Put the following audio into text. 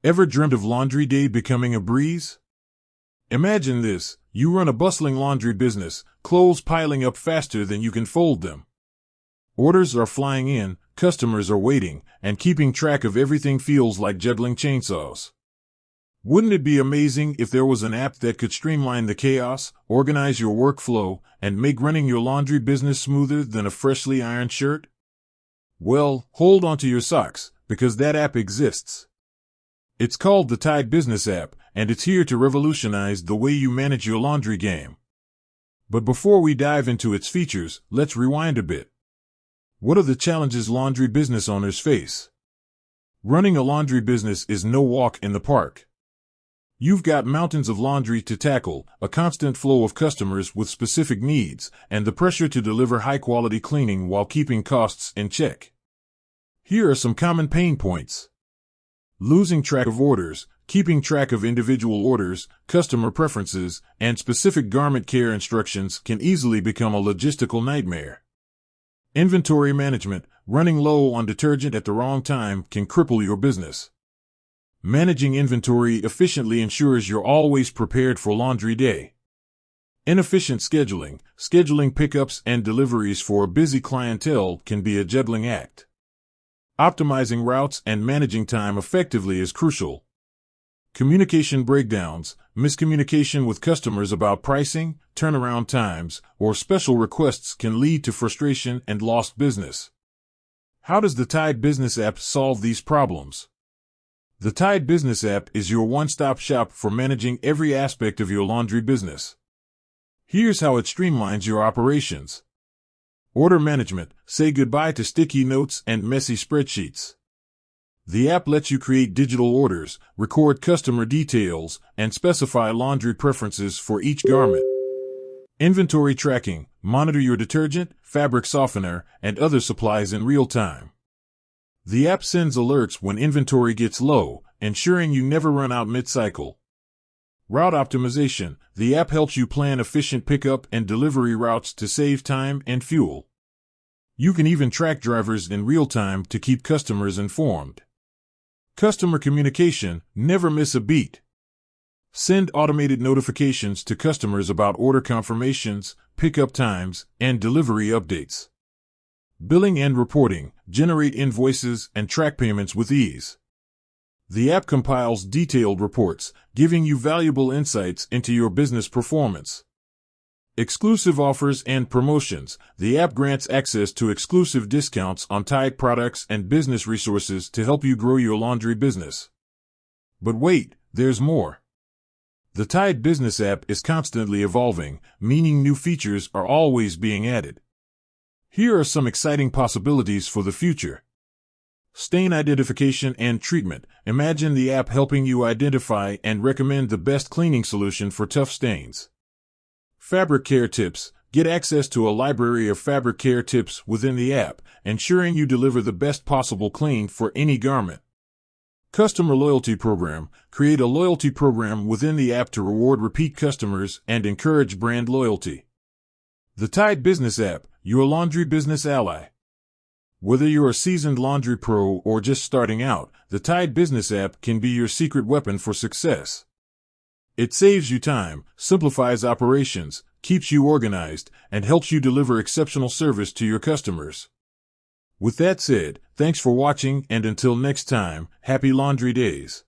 Ever dreamt of laundry day becoming a breeze? Imagine this: you run a bustling laundry business, clothes piling up faster than you can fold them. Orders are flying in, customers are waiting, and keeping track of everything feels like juggling chainsaws. Wouldn't it be amazing if there was an app that could streamline the chaos, organize your workflow, and make running your laundry business smoother than a freshly ironed shirt? Well, hold on to your socks, because that app exists. It's called the Tide Business App, and it's here to revolutionize the way you manage your laundry game. But before we dive into its features, let's rewind a bit. What are the challenges laundry business owners face? Running a laundry business is no walk in the park. You've got mountains of laundry to tackle, a constant flow of customers with specific needs, and the pressure to deliver high-quality cleaning while keeping costs in check. Here are some common pain points. Losing track of orders, keeping track of individual orders, customer preferences, and specific garment care instructions can easily become a logistical nightmare. Inventory management, running low on detergent at the wrong time can cripple your business. Managing inventory efficiently ensures you're always prepared for laundry day. Inefficient scheduling pickups and deliveries for a busy clientele can be a juggling act. Optimizing routes and managing time effectively is crucial. Communication breakdowns, miscommunication with customers about pricing, turnaround times, or special requests can lead to frustration and lost business. How does the Tide Business App solve these problems? The Tide Business App is your one-stop shop for managing every aspect of your laundry business. Here's how it streamlines your operations. Order management: say goodbye to sticky notes and messy spreadsheets. The app lets you create digital orders, record customer details, and specify laundry preferences for each garment. Inventory tracking: monitor your detergent, fabric softener, and other supplies in real time. The app sends alerts when inventory gets low, ensuring you never run out mid-cycle. Route optimization: the app helps you plan efficient pickup and delivery routes to save time and fuel. You can even track drivers in real time to keep customers informed. Customer communication: never miss a beat. Send automated notifications to customers about order confirmations, pickup times, and delivery updates. Billing and reporting: generate invoices and track payments with ease. The app compiles detailed reports, giving you valuable insights into your business performance. Exclusive offers and promotions: the app grants access to exclusive discounts on Tide products and business resources to help you grow your laundry business. But wait, there's more. The Tide Business App is constantly evolving, meaning new features are always being added. Here are some exciting possibilities for the future. Stain identification and treatment: imagine the app helping you identify and recommend the best cleaning solution for tough stains. Fabric care tips: get access to a library of fabric care tips within the app, ensuring you deliver the best possible clean for any garment. Customer loyalty program: create a loyalty program within the app to reward repeat customers and encourage brand loyalty. The Tide Business App, your laundry business ally. Whether you're a seasoned laundry pro or just starting out, the Tide Business App can be your secret weapon for success. It saves you time, simplifies operations, keeps you organized, and helps you deliver exceptional service to your customers. With that said, thanks for watching, and until next time, happy laundry days.